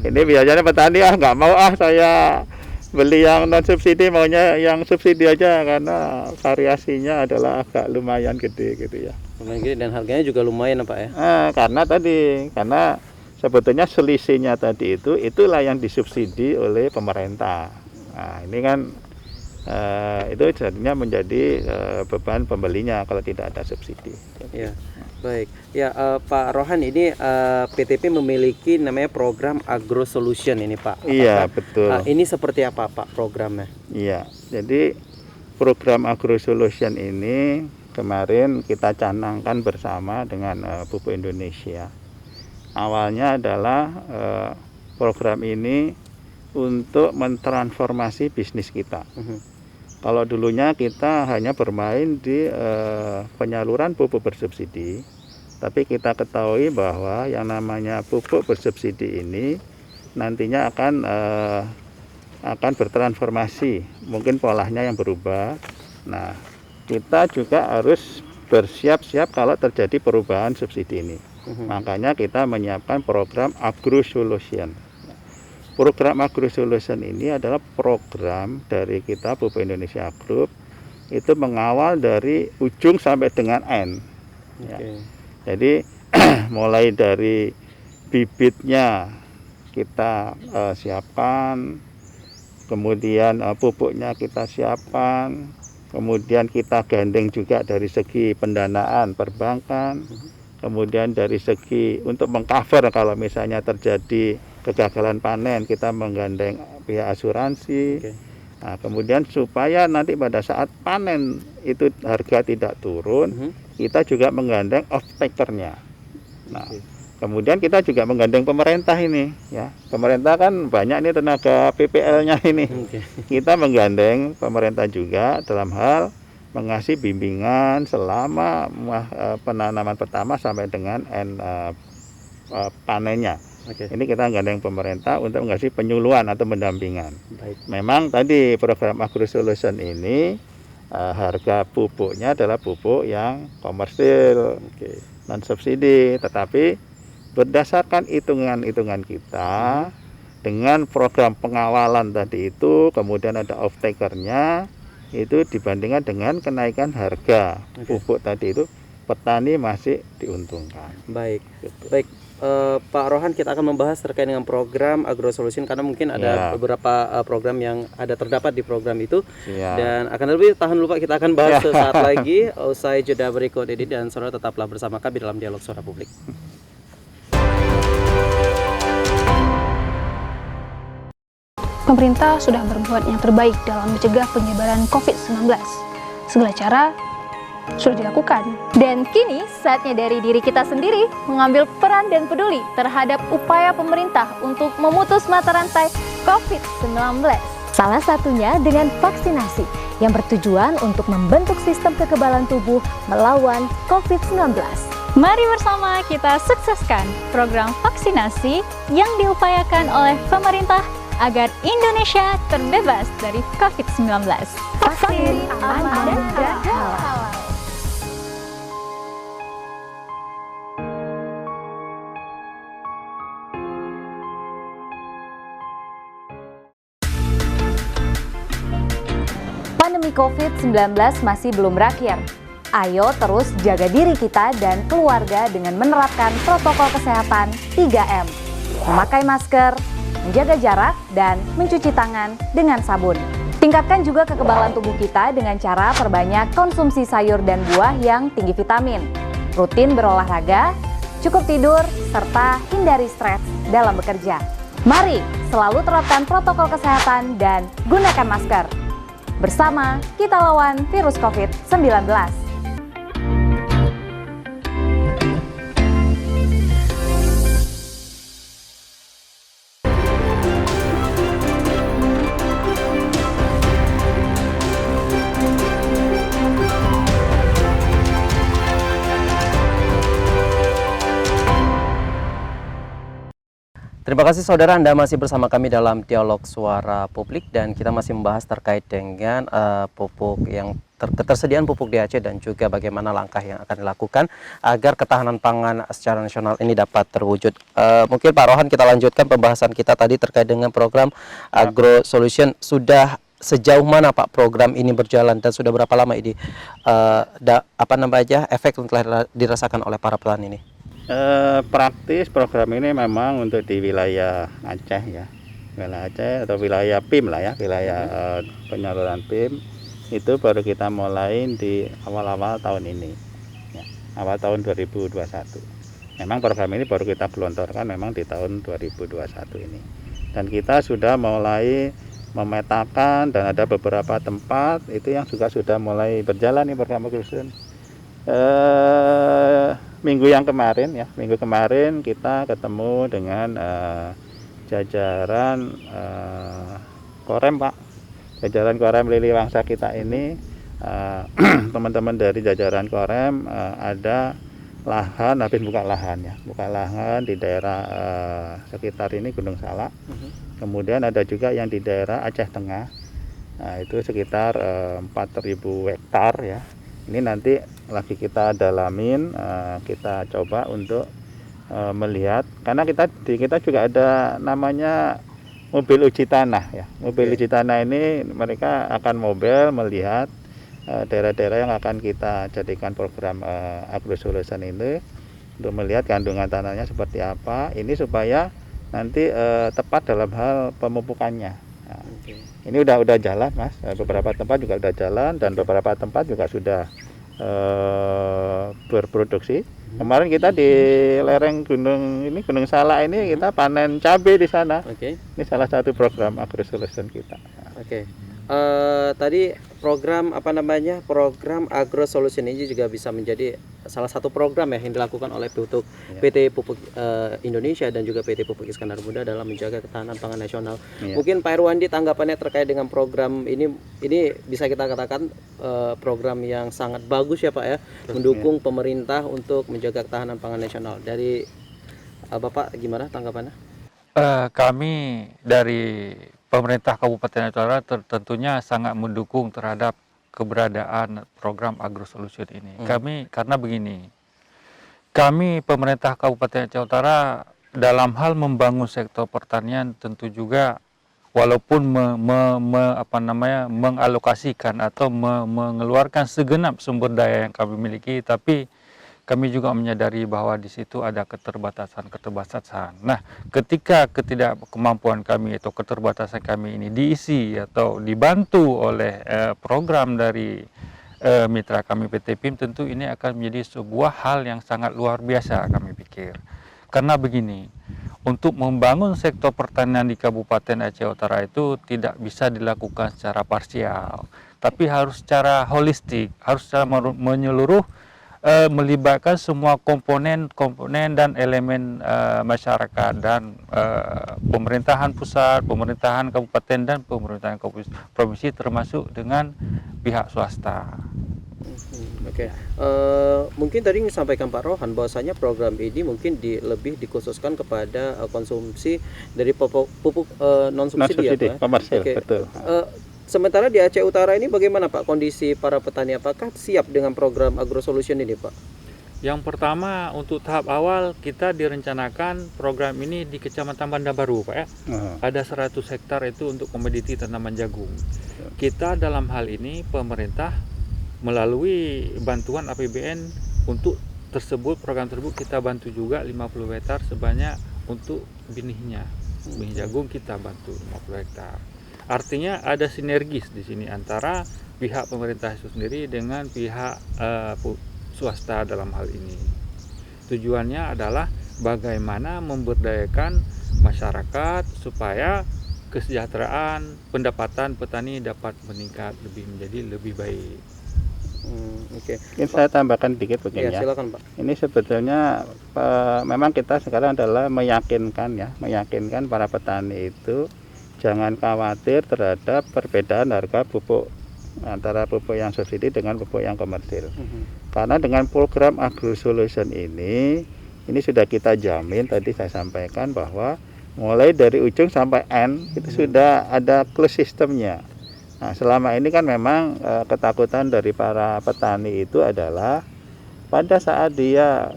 Ini biasanya petani nggak mau saya beli yang non subsidi, maunya yang subsidi aja karena variasinya adalah agak lumayan gede gitu ya. Lumayan gede dan harganya juga lumayan Pak ya. Karena sebetulnya selisihnya tadi itulah yang disubsidi oleh pemerintah. Nah, ini kan itu jadinya menjadi beban pembelinya kalau tidak ada subsidi. Ya. Baik, ya Pak Rohan, ini PTP memiliki namanya program Agro Solution ini Pak. Iya betul. Ini seperti apa Pak programnya? Iya, jadi program Agro Solution ini kemarin kita canangkan bersama dengan Pupuk Indonesia. Awalnya adalah program ini untuk mentransformasi bisnis kita. Kalau dulunya kita hanya bermain di penyaluran pupuk bersubsidi, tapi kita ketahui bahwa yang namanya pupuk bersubsidi ini nantinya akan bertransformasi, mungkin polanya yang berubah. Nah, kita juga harus bersiap-siap kalau terjadi perubahan subsidi ini. Makanya kita menyiapkan program Agro Solution. Program Agro Solution ini adalah program dari kita Pupuk Indonesia Group, itu mengawal dari ujung sampai dengan end. Ya. Jadi mulai dari bibitnya kita siapkan, kemudian pupuknya kita siapkan, kemudian kita gandeng juga dari segi pendanaan perbankan, kemudian dari segi untuk mengcover kalau misalnya terjadi kegagalan panen, kita menggandeng pihak asuransi. Nah, kemudian supaya nanti pada saat panen itu harga tidak turun, kita juga menggandeng off-takernya. Nah, kemudian kita juga menggandeng pemerintah ini, ya. Pemerintah kan banyak ini tenaga PPL-nya ini. Kita menggandeng pemerintah juga dalam hal mengasih bimbingan selama penanaman pertama sampai dengan panennya. Ini kita gandeng pemerintah untuk mengasih penyuluhan atau pendampingan. Memang tadi program AgroSolution ini harga pupuknya adalah pupuk yang komersil, non subsidi, tetapi berdasarkan hitungan-hitungan kita dengan program pengawalan tadi itu, kemudian ada off-takernya, itu dibandingkan dengan kenaikan harga pupuk tadi itu, petani masih diuntungkan. Baik, baik. Pak Rohan, kita akan membahas terkait dengan program AgroSolution karena mungkin ada beberapa program yang ada terdapat di program itu. Dan akan lebih tahan dulu Pak, kita akan bahas sesaat lagi usai jeda berikut ini, dan saudara tetaplah bersama kami dalam Dialog Suara Publik. Pemerintah sudah berbuat yang terbaik dalam mencegah penyebaran COVID-19. Segala cara sudah dilakukan. Dan kini saatnya dari diri kita sendiri mengambil peran dan peduli terhadap upaya pemerintah untuk memutus mata rantai COVID-19. Salah satunya dengan vaksinasi yang bertujuan untuk membentuk sistem kekebalan tubuh melawan COVID-19. Mari bersama kita sukseskan program vaksinasi yang diupayakan oleh pemerintah agar Indonesia terbebas dari COVID-19. Vaksin aman dan halal. Pandemi COVID-19 masih belum berakhir. Ayo terus jaga diri kita dan keluarga dengan menerapkan protokol kesehatan 3M. Memakai masker, menjaga jarak, dan mencuci tangan dengan sabun. Tingkatkan juga kekebalan tubuh kita dengan cara perbanyak konsumsi sayur dan buah yang tinggi vitamin. Rutin berolahraga, cukup tidur, serta hindari stres dalam bekerja. Mari selalu terapkan protokol kesehatan dan gunakan masker. Bersama kita lawan virus COVID-19. Terima kasih saudara, Anda masih bersama kami dalam Dialog Suara Publik, dan kita masih membahas terkait dengan pupuk yang ketersediaan pupuk di Aceh dan juga bagaimana langkah yang akan dilakukan agar ketahanan pangan secara nasional ini dapat terwujud. Mungkin Pak Rohan, kita lanjutkan pembahasan kita tadi terkait dengan program AgroSolution. Sudah sejauh mana Pak program ini berjalan dan sudah berapa lama ini efek yang telah dirasakan oleh para petani ini? Praktis program ini memang untuk di wilayah Aceh ya, wilayah Aceh atau wilayah PIM lah ya, wilayah penyaluran PIM itu baru kita mulai di awal-awal tahun ini, ya, awal tahun 2021. Memang program ini baru kita gelontorkan memang di tahun 2021 ini, dan kita sudah mulai memetakan dan ada beberapa tempat itu yang juga sudah mulai berjalan nih program AgroSolution. Minggu kemarin kita ketemu dengan jajaran Korem Pak, jajaran Korem Lili Wangsa kita ini, teman-teman dari jajaran Korem ada lahan, habis buka lahan di daerah sekitar ini Gunung Salak. Kemudian ada juga yang di daerah Aceh Tengah, itu sekitar 4.000 hektar ya. Ini nanti lagi kita dalamin, kita coba untuk melihat, karena kita juga ada namanya mobil uji tanah ya. Mobil uji tanah ini mereka akan mobil melihat daerah-daerah yang akan kita jadikan program AgroSolution ini untuk melihat kandungan tanahnya seperti apa. Ini supaya nanti tepat dalam hal pemupukannya. Nah, Ini udah jalan, Mas. Beberapa tempat juga udah jalan dan beberapa tempat juga sudah berproduksi. Kemarin kita di lereng Gunung Salak ini kita panen cabai di sana. Ini salah satu program AgroSolution kita. Tadi program program AgroSolution ini juga bisa menjadi salah satu program ya yang dilakukan oleh PT Pupuk Indonesia dan juga PT Pupuk Iskandar Muda dalam menjaga ketahanan pangan nasional. Mungkin Pak Irwandi tanggapannya terkait dengan program ini bisa kita katakan program yang sangat bagus ya Pak ya, mendukung pemerintah untuk menjaga ketahanan pangan nasional. Dari Bapak gimana tanggapannya? Kami dari pemerintah Kabupaten Aceh Utara tentunya sangat mendukung terhadap keberadaan program AgroSolution ini. Karena begini, kami pemerintah Kabupaten Aceh Utara dalam hal membangun sektor pertanian tentu juga walaupun mengalokasikan atau mengeluarkan segenap sumber daya yang kami miliki, tapi kami juga menyadari bahwa di situ ada keterbatasan. Nah, ketika ketidakkemampuan kami atau keterbatasan kami ini diisi atau dibantu oleh program dari mitra kami PT PIM, tentu ini akan menjadi sebuah hal yang sangat luar biasa kami pikir. Karena begini, untuk membangun sektor pertanian di Kabupaten Aceh Utara itu tidak bisa dilakukan secara parsial, tapi harus secara holistik, harus secara menyeluruh, melibatkan semua komponen dan elemen masyarakat dan pemerintahan pusat, pemerintahan kabupaten dan pemerintahan provinsi termasuk dengan pihak swasta. Mungkin tadi disampaikan Pak Rohan bahwasanya program ini mungkin lebih dikhususkan kepada konsumsi dari pupuk non subsidi ya Pak. Komersil, betul. Sementara di Aceh Utara ini bagaimana Pak kondisi para petani, apakah siap dengan program AgroSolution ini Pak? Yang pertama, untuk tahap awal kita direncanakan program ini di Kecamatan Bandar Baru Pak ya. Ada 100 hektar itu untuk komoditi tanaman jagung. Kita dalam hal ini pemerintah melalui bantuan APBN untuk program tersebut kita bantu juga 50 hektar sebanyak untuk benihnya. Benih jagung kita bantu 50 hektar. Artinya ada sinergis di sini antara pihak pemerintah itu sendiri dengan pihak swasta dalam hal ini. Tujuannya adalah bagaimana memberdayakan masyarakat supaya kesejahteraan pendapatan petani dapat meningkat menjadi lebih baik. Mungkin saya tambahkan dikit begini ya. Silakan Pak. Ini sebetulnya memang kita sekarang adalah meyakinkan para petani itu jangan khawatir terhadap perbedaan harga pupuk antara pupuk yang subsidi dengan pupuk yang komersil. Karena dengan program AgroSolution ini sudah kita jamin, tadi saya sampaikan bahwa mulai dari ujung sampai end itu sudah ada close sistemnya. Nah, selama ini kan memang ketakutan dari para petani itu adalah pada saat dia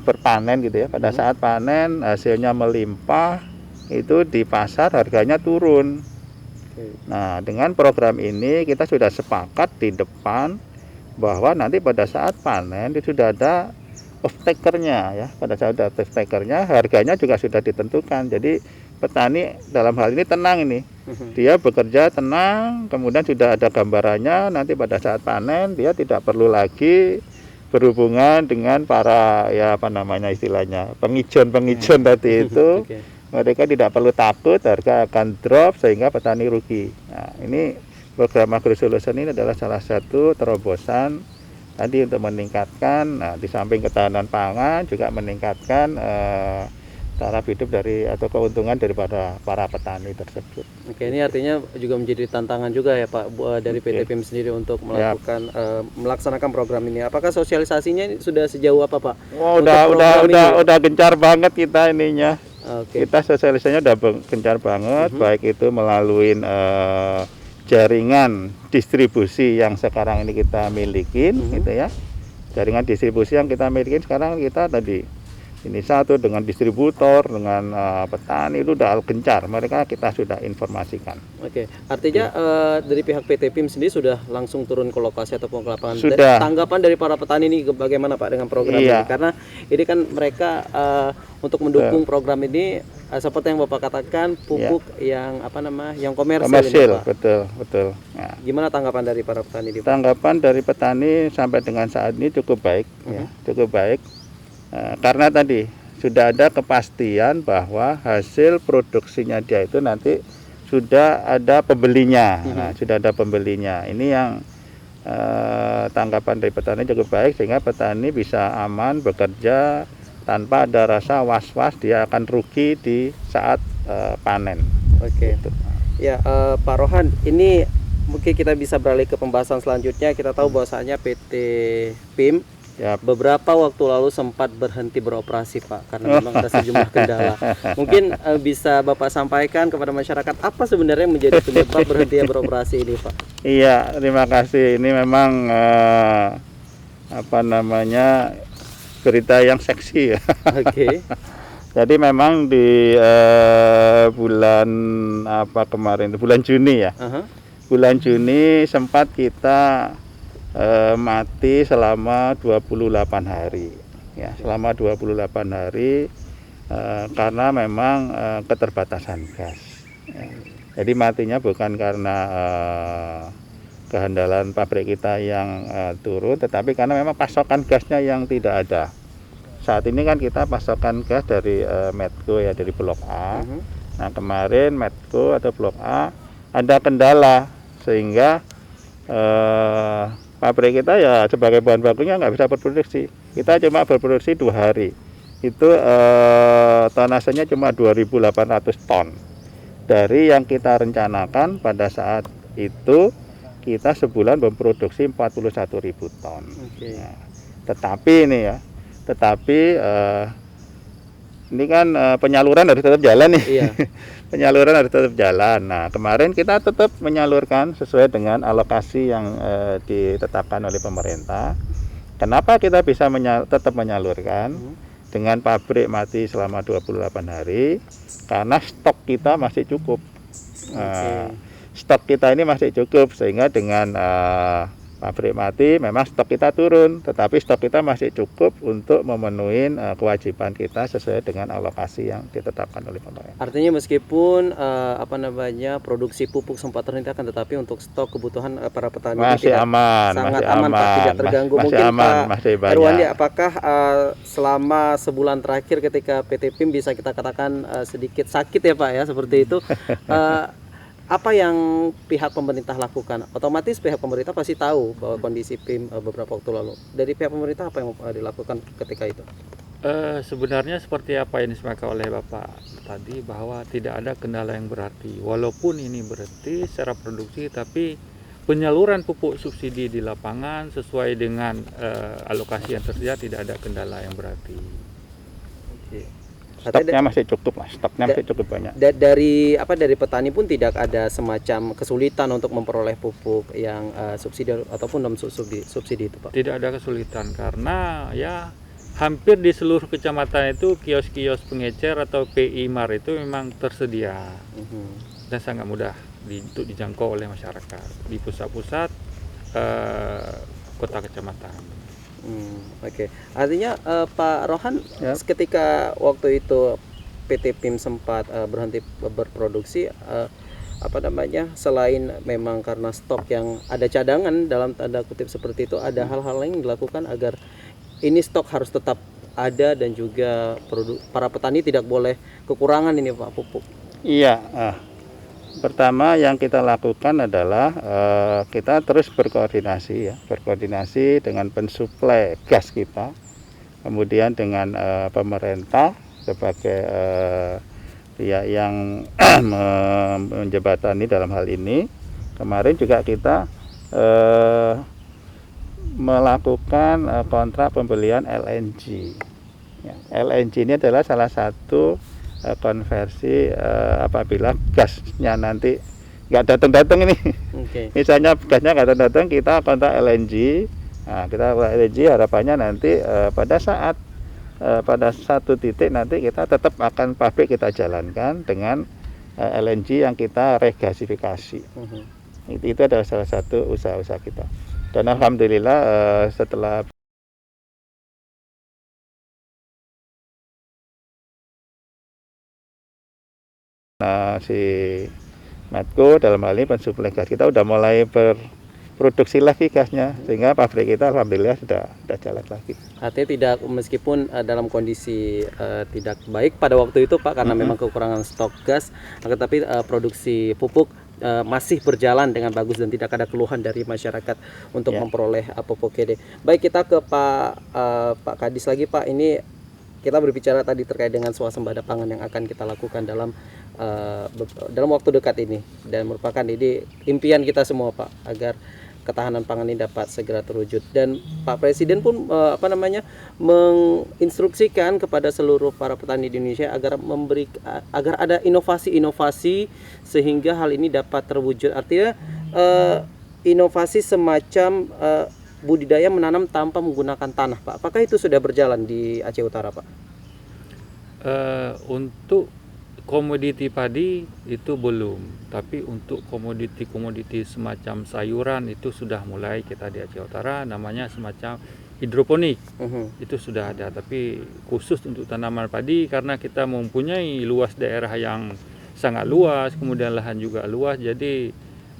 berpanen gitu ya, pada saat panen hasilnya melimpah, itu di pasar harganya turun. Nah, dengan program ini kita sudah sepakat di depan bahwa nanti pada saat panen itu sudah ada off-takernya ya. Pada saat ada off-takernya harganya juga sudah ditentukan. Jadi petani dalam hal ini tenang ini. Dia bekerja tenang, kemudian sudah ada gambarannya, nanti pada saat panen dia tidak perlu lagi berhubungan dengan para istilahnya pengijon tadi itu. Mereka tidak perlu takut harga akan drop sehingga petani rugi. Nah, ini program AgroSolution ini adalah salah satu terobosan tadi untuk meningkatkan, di samping ketahanan pangan juga meningkatkan taraf hidup atau keuntungan daripada para petani tersebut. Ini artinya juga menjadi tantangan juga ya Pak dari PT PIM sendiri untuk melakukan melaksanakan program ini. Apakah sosialisasinya sudah sejauh apa Pak? Udah gencar banget kita ininya. Kita sosialisasinya udah gencar banget, baik itu melalui jaringan distribusi yang sekarang ini kita milikin, gitu ya. Jaringan distribusi yang kita milikin sekarang kita tadi ini satu dengan distributor, dengan petani itu udah gencar. Mereka kita sudah informasikan. Oke, artinya dari pihak PT PIM sendiri sudah langsung turun ke lokasi ataupun ke lapangan. Sudah. Tanggapan dari para petani ini bagaimana Pak dengan program ini? Karena ini kan mereka untuk mendukung program ini seperti yang Bapak katakan pupuk yang yang komersil ini, Pak. Betul. Nah, gimana tanggapan dari para petani ini, Pak? Tanggapan dari petani sampai dengan saat ini cukup baik, ya, cukup baik. Karena tadi sudah ada kepastian bahwa hasil produksinya dia itu nanti sudah ada pembelinya. Nah, sudah ada pembelinya. Ini yang tanggapan dari petani cukup baik sehingga petani bisa aman bekerja tanpa ada rasa was-was dia akan rugi di saat panen. Oke. Ya, Pak Rohan, ini mungkin kita bisa beralih ke pembahasan selanjutnya. Kita tahu bahwasanya PT PIM beberapa waktu lalu sempat berhenti beroperasi, Pak, karena memang ada sejumlah kendala. Mungkin bisa Bapak sampaikan kepada masyarakat apa sebenarnya yang menjadi penyebab berhentinya beroperasi ini, Pak? Iya, terima kasih. Ini memang berita yang seksi ya. Oke. Jadi memang di bulan kemarin, bulan Juni ya. Bulan Juni sempat kita mati selama 28 hari ya, selama 28 hari karena memang keterbatasan gas ya. Jadi matinya bukan karena kehandalan pabrik kita yang turun, tetapi karena memang pasokan gasnya yang tidak ada. Saat ini kan kita pasokan gas dari Medco ya, dari Blok A. Nah, kemarin Medco atau Blok A ada kendala sehingga pabrik kita ya sebagai bahan bakunya nggak bisa berproduksi. Kita cuma berproduksi 2 hari. Itu tonasenya cuma 2.800 ton. Dari yang kita rencanakan pada saat itu kita sebulan memproduksi 41.000 ton. Nah, tetapi ini kan penyaluran harus tetap jalan nih. Iya. Penyaluran harus tetap jalan. Nah, kemarin kita tetap menyalurkan sesuai dengan alokasi yang ditetapkan oleh pemerintah. Kenapa kita bisa tetap menyalurkan dengan pabrik mati selama 28 hari? Karena stok kita masih cukup. Stok kita ini masih cukup sehingga dengan pabrik mati memang stok kita turun, tetapi stok kita masih cukup untuk memenuhi kewajiban kita sesuai dengan alokasi yang ditetapkan oleh pemerintah. Artinya meskipun produksi pupuk sempat terhentikan, tetapi untuk stok kebutuhan para petani masih aman, sangat masih aman, Pak, tidak terganggu. Masih mungkin aman, Pak masih banyak. Erwandi, apakah selama sebulan terakhir ketika PT PIM bisa kita katakan sedikit sakit ya, Pak ya, seperti itu, apa yang pihak pemerintah lakukan? Otomatis pihak pemerintah pasti tahu bahwa kondisi PIM beberapa waktu lalu. Dari pihak pemerintah apa yang dilakukan ketika itu? Sebenarnya seperti apa yang disampaikan oleh Bapak tadi, bahwa tidak ada kendala yang berarti. Walaupun ini berhenti secara produksi, tapi penyaluran pupuk subsidi di lapangan sesuai dengan alokasi yang tersedia, tidak ada kendala yang berarti. Stoknya masih cukup lah, stoknya masih cukup banyak. Dari petani pun tidak ada semacam kesulitan untuk memperoleh pupuk yang subsidi ataupun non subsidi itu, Pak? Tidak ada kesulitan karena ya hampir di seluruh kecamatan itu kios-kios pengecer atau PIMAR itu memang tersedia dan sangat mudah untuk dijangkau oleh masyarakat di pusat-pusat kota kecamatan. Oke. Artinya Pak Rohan, ketika waktu itu PT PIM sempat berhenti berproduksi, selain memang karena stok yang ada cadangan dalam tanda kutip seperti itu, ada hal-hal lain yang dilakukan agar ini stok harus tetap ada dan juga para petani tidak boleh kekurangan ini, Pak, pupuk. Iya. Pertama yang kita lakukan adalah kita terus berkoordinasi dengan pensuplai gas kita, kemudian dengan pemerintah sebagai pihak yang menjembatani dalam hal ini. Kemarin juga kita melakukan kontrak pembelian LNG. LNG ini adalah salah satu konversi apabila gasnya nanti nggak datang ini. Misalnya gasnya nggak datang, kita kontrak LNG. Nah, kita kontrak LNG, harapannya nanti pada saat pada satu titik nanti kita tetap akan pabrik kita jalankan dengan LNG yang kita regasifikasi. Itu adalah salah satu usaha-usaha kita. Dan alhamdulillah setelah si Medco dalam hal ini pensuplai gas kita udah mulai berproduksi lagi gasnya, sehingga pabrik kita alhamdulillah sudah jalan lagi. Artinya tidak, meskipun dalam kondisi tidak baik pada waktu itu Pak karena memang kekurangan stok gas, tetapi produksi pupuk masih berjalan dengan bagus dan tidak ada keluhan dari masyarakat untuk memperoleh pupuk KD. Baik, kita ke Pak Kadis lagi Pak. Ini kita berbicara tadi terkait dengan swasembada pangan yang akan kita lakukan dalam waktu dekat ini, dan merupakan ini impian kita semua Pak, agar ketahanan pangan ini dapat segera terwujud. Dan Pak Presiden pun menginstruksikan kepada seluruh para petani di Indonesia agar ada inovasi-inovasi sehingga hal ini dapat terwujud. Artinya inovasi semacam budidaya menanam tanpa menggunakan tanah Pak. Apakah itu sudah berjalan di Aceh Utara Pak? Untuk komoditi padi itu belum, tapi untuk komoditi semacam sayuran itu sudah mulai kita di Aceh Utara, namanya semacam hidroponik. Itu sudah ada, tapi khusus untuk tanaman padi karena kita mempunyai luas daerah yang sangat luas, kemudian lahan juga luas, jadi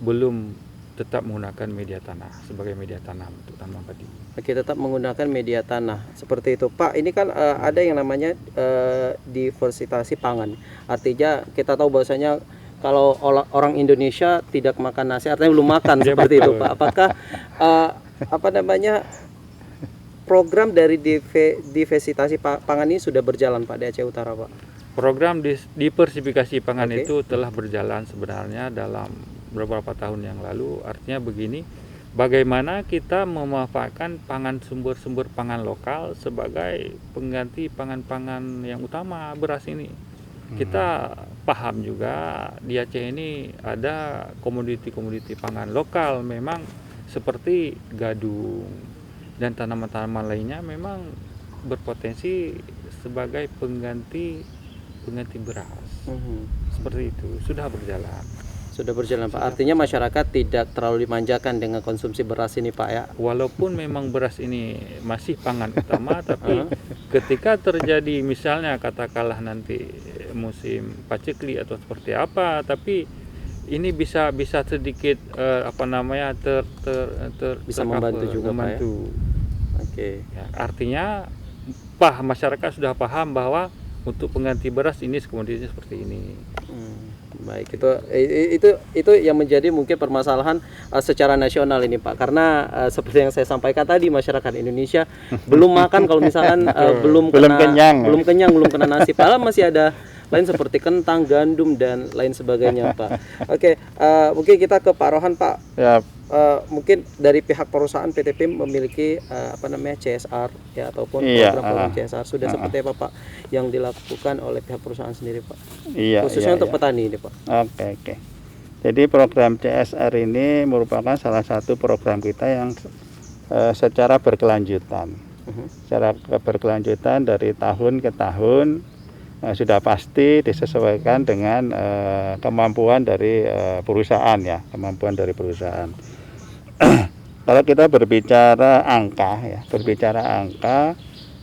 belum tetap menggunakan media tanah sebagai media tanam untuk tanaman padi. Oke, tetap menggunakan media tanah seperti itu Pak. Ini kan ada yang namanya diversitasi pangan. Artinya kita tahu bahwasanya kalau orang Indonesia tidak makan nasi artinya belum makan seperti itu Pak. Apakah program dari diversitasi pangan ini sudah berjalan Pak di Aceh Utara Pak? Program diversifikasi pangan itu telah berjalan sebenarnya dalam beberapa tahun yang lalu. Artinya begini, bagaimana kita memanfaatkan sumber-sumber pangan lokal sebagai pengganti pangan-pangan yang utama beras ini. Kita paham juga di Aceh ini ada komoditi-komoditi pangan lokal memang seperti gadung dan tanaman-tanaman lainnya memang berpotensi sebagai pengganti beras. Seperti itu sudah berjalan. Sudah berjalan Pak. Artinya masyarakat tidak terlalu dimanjakan dengan konsumsi beras ini Pak ya. Walaupun memang beras ini masih pangan utama, tapi ketika terjadi misalnya katakanlah nanti musim pacekli atau seperti apa, tapi ini bisa sedikit bisa membantu juga Pak ya. Oke. Ya, artinya masyarakat sudah paham bahwa untuk pengganti beras ini komoditinya seperti ini. Baik, itu yang menjadi mungkin permasalahan secara nasional ini Pak, karena seperti yang saya sampaikan tadi, masyarakat Indonesia belum makan kalau misalkan belum kenyang, belum kena nasi. Padahal masih ada lain seperti kentang, gandum dan lain sebagainya Pak. Oke, mungkin kita ke Pak Rohan Pak. Ya. Mungkin dari pihak perusahaan PT PIM memiliki CSR ya, ataupun program CSR sudah seperti apa Pak yang dilakukan oleh pihak perusahaan sendiri Pak? Khususnya untuk petani ini Pak. Oke. Jadi program CSR ini merupakan salah satu program kita yang secara berkelanjutan. Secara berkelanjutan dari tahun ke tahun sudah pasti disesuaikan dengan kemampuan dari perusahaan ya, kemampuan dari perusahaan. Kalau kita berbicara angka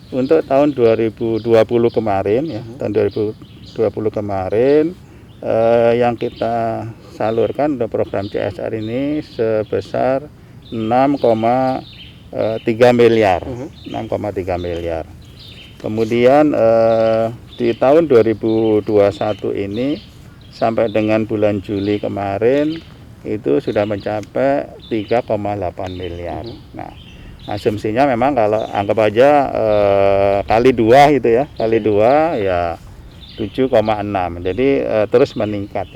untuk tahun 2020 kemarin ya, tahun 2020 kemarin yang kita salurkan untuk program CSR ini sebesar 6,3 miliar. Kemudian di tahun 2021 ini sampai dengan bulan Juli kemarin itu sudah mencapai 3,8 miliar. Nah, asumsinya memang kalau anggap aja kali 2 gitu ya, kali 2 ya 7,6. Jadi terus meningkat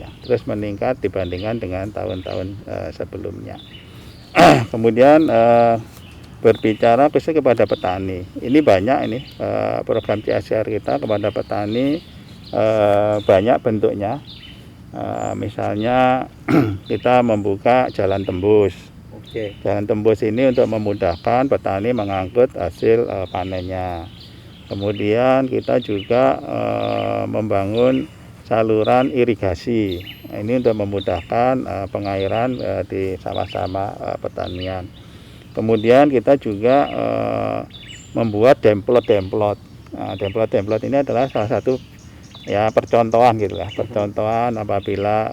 dibandingkan dengan tahun-tahun sebelumnya. Kemudian berbicara khusus kepada petani, ini banyak ini program CSR kita kepada petani banyak bentuknya. Misalnya kita membuka jalan tembus. Jalan tembus ini untuk memudahkan petani mengangkut hasil panennya. Kemudian kita juga membangun saluran irigasi. Ini untuk memudahkan pengairan di sawah-sawah pertanian. Kemudian kita juga membuat demplot-demplot. Nah, demplot-demplot ini adalah salah satu ya percontohan gitu lah, percontohan apabila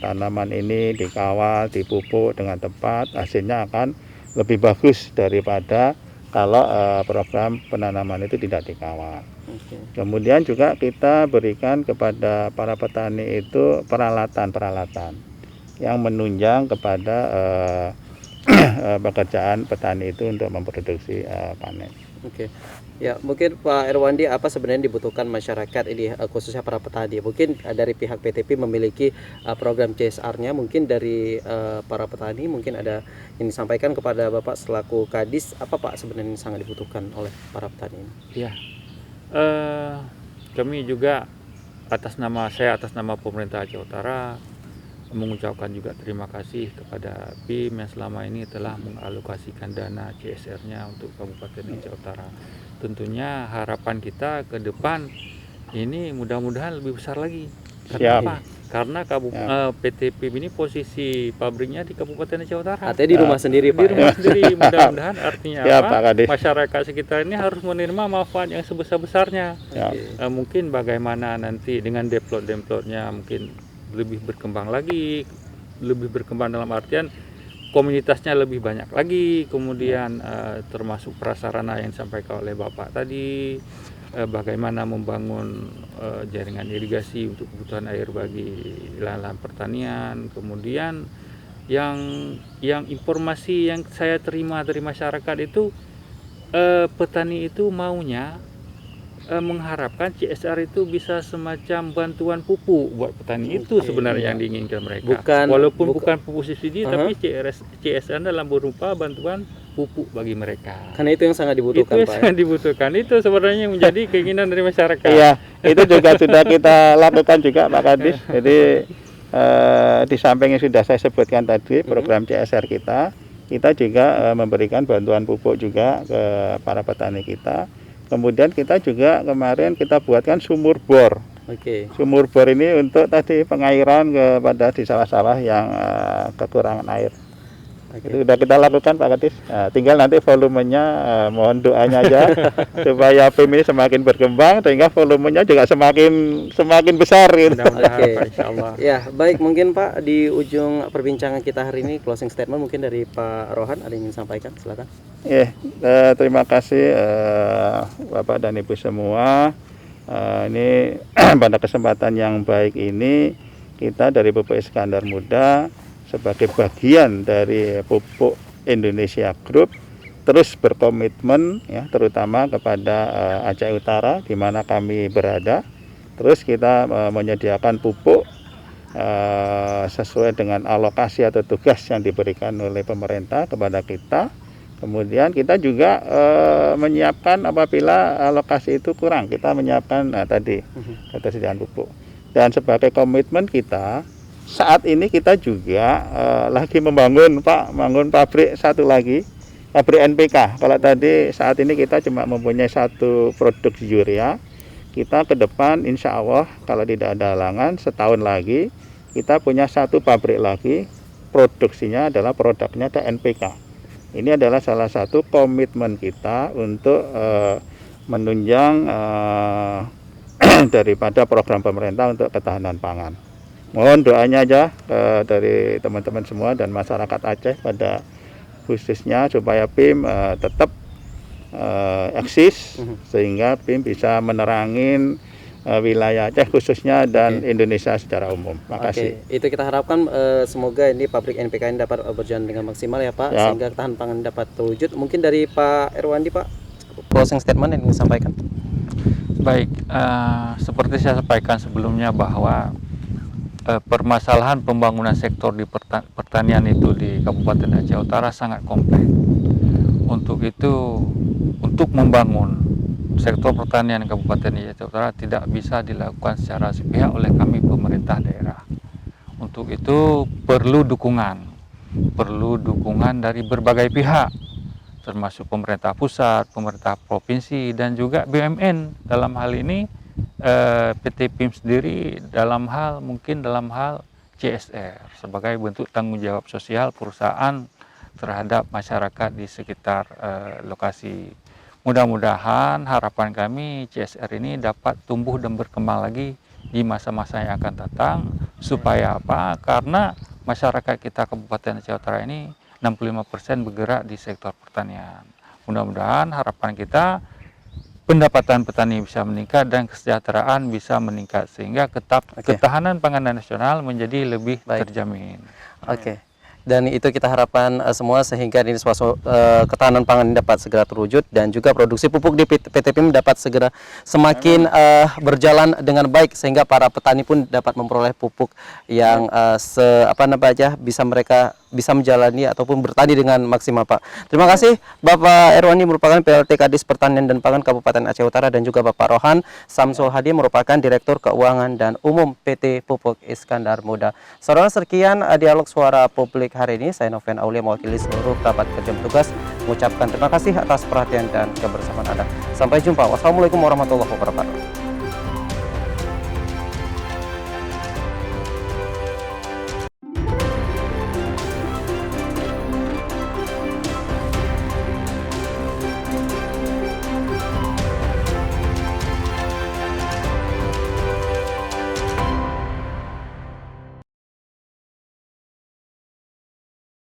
tanaman ini dikawal, dipupuk dengan tepat, hasilnya akan lebih bagus daripada kalau program penanaman itu tidak dikawal. Kemudian juga kita berikan kepada para petani itu peralatan-peralatan yang menunjang kepada pekerjaan petani itu untuk memproduksi panen. Oke. Ya, mungkin Pak Erwandi, apa sebenarnya dibutuhkan masyarakat ini khususnya para petani? Mungkin dari pihak PTP memiliki program CSR-nya, mungkin dari para petani mungkin ada yang disampaikan kepada Bapak selaku Kadis, apa Pak sebenarnya yang sangat dibutuhkan oleh para petani ini? Ya, kami juga atas nama pemerintah Aceh Utara mengucapkan juga terima kasih kepada PIM yang selama ini telah mengalokasikan dana CSR-nya untuk Kabupaten Aceh Utara. Tentunya harapan kita ke depan ini mudah-mudahan lebih besar lagi. Kenapa? Karena PT PIM ini posisi pabriknya di Kabupaten Aceh Utara. Artinya di rumah sendiri Pak. Di rumah sendiri, mudah-mudahan artinya Ya, apa? Pak Kadis. Masyarakat sekitar ini harus menerima manfaat yang sebesar-besarnya. Ya. Mungkin bagaimana nanti dengan demplot-demplotnya mungkin lebih berkembang lagi, lebih berkembang dalam artian komunitasnya lebih banyak lagi, kemudian termasuk prasarana yang disampaikan oleh Bapak tadi, bagaimana membangun jaringan irigasi untuk kebutuhan air bagi lahan-lahan pertanian. Kemudian yang informasi yang saya terima dari masyarakat itu petani itu maunya mengharapkan CSR itu bisa semacam bantuan pupuk buat petani. Itu sebenarnya yang diinginkan mereka. Walaupun bukan pupuk subsidi, tapi CSR dalam berupa bantuan pupuk bagi mereka. Karena itu yang sangat dibutuhkan, Itu Pak. sangat dibutuhkan. Itu sebenarnya menjadi keinginan dari masyarakat. Iya, itu juga sudah kita lakukan juga Pak Kadis. Jadi di samping yang sudah saya sebutkan tadi program CSR kita juga memberikan bantuan pupuk juga ke para petani kita. Kemudian kita juga kemarin kita buatkan sumur bor. Oke. Sumur bor ini untuk tadi pengairan kepada di sawah-sawah yang kekurangan air. Itu sudah kita lakukan Pak Kadis. Tinggal nanti volumenya mohon doanya aja supaya PIM ini semakin berkembang sehingga volumenya juga semakin besar gitu. Oke. Insyaallah. Ya, baik, mungkin Pak di ujung perbincangan kita hari ini closing statement mungkin dari Pak Rohan ada yang ingin sampaikan, silakan. Terima kasih Bapak dan Ibu semua. Ini pada kesempatan yang baik ini kita dari Pupuk Iskandar Muda sebagai bagian dari Pupuk Indonesia Group terus berkomitmen ya terutama kepada Aceh Utara di mana kami berada. Terus kita menyediakan pupuk sesuai dengan alokasi atau tugas yang diberikan oleh pemerintah kepada kita. Kemudian kita juga menyiapkan apabila alokasi itu kurang, kita menyiapkan tadi ketersediaan pupuk. Dan sebagai komitmen kita saat ini kita juga lagi membangun pabrik satu lagi, pabrik NPK. Kalau tadi saat ini kita cuma mempunyai satu produksi urea, kita ke depan insya Allah kalau tidak ada halangan setahun lagi kita punya satu pabrik lagi, produksinya adalah produknya ada NPK. Ini adalah salah satu komitmen kita untuk menunjang daripada program pemerintah untuk ketahanan pangan. Mohon doanya aja dari teman-teman semua dan masyarakat Aceh pada khususnya supaya PIM tetap eksis sehingga PIM bisa menerangin wilayah Aceh khususnya dan Indonesia secara umum. Makasih. Oke, itu kita harapkan semoga ini pabrik NPK ini dapat berjalan dengan maksimal ya Pak, sehingga ketahanan pangan dapat terwujud. Mungkin dari Pak Erwandi Pak, closing statement yang ingin disampaikan. Baik, seperti saya sampaikan sebelumnya bahwa permasalahan pembangunan sektor di pertanian itu di Kabupaten Aceh Utara sangat kompleks. Untuk itu, untuk membangun sektor pertanian Kabupaten Aceh Utara tidak bisa dilakukan secara sepihak oleh kami pemerintah daerah. Untuk itu perlu dukungan dari berbagai pihak, termasuk pemerintah pusat, pemerintah provinsi, dan juga BUMN. Dalam hal ini PT PIM sendiri dalam hal CSR sebagai bentuk tanggung jawab sosial perusahaan terhadap masyarakat di sekitar lokasi. Mudah-mudahan harapan kami CSR ini dapat tumbuh dan berkembang lagi di masa-masa yang akan datang. Supaya apa? Karena masyarakat kita Kabupaten Aceh Utara ini 65% bergerak di sektor pertanian. Mudah-mudahan harapan kita pendapatan petani bisa meningkat dan kesejahteraan bisa meningkat sehingga ketahanan pangan nasional menjadi lebih terjamin. Oke. Dan itu kita harapkan semua sehingga ini ketahanan pangan dapat segera terwujud dan juga produksi pupuk di PT PIM dapat segera semakin berjalan dengan baik sehingga para petani pun dapat memperoleh pupuk yang mereka bisa menjalani ataupun bertani dengan maksimal, Pak. Terima kasih Bapak Erwani merupakan PLT Kadis Pertanian dan Pangan Kabupaten Aceh Utara dan juga Bapak Rohan Samsul Hadi merupakan Direktur Keuangan dan Umum PT Pupuk Iskandar Muda. Saudara, sekian dialog suara publik hari ini. Saya Novian Aulia mewakili seluruh kerabat kerja petugas mengucapkan terima kasih atas perhatian dan kebersamaan Anda. Sampai jumpa. Wassalamualaikum warahmatullahi wabarakatuh.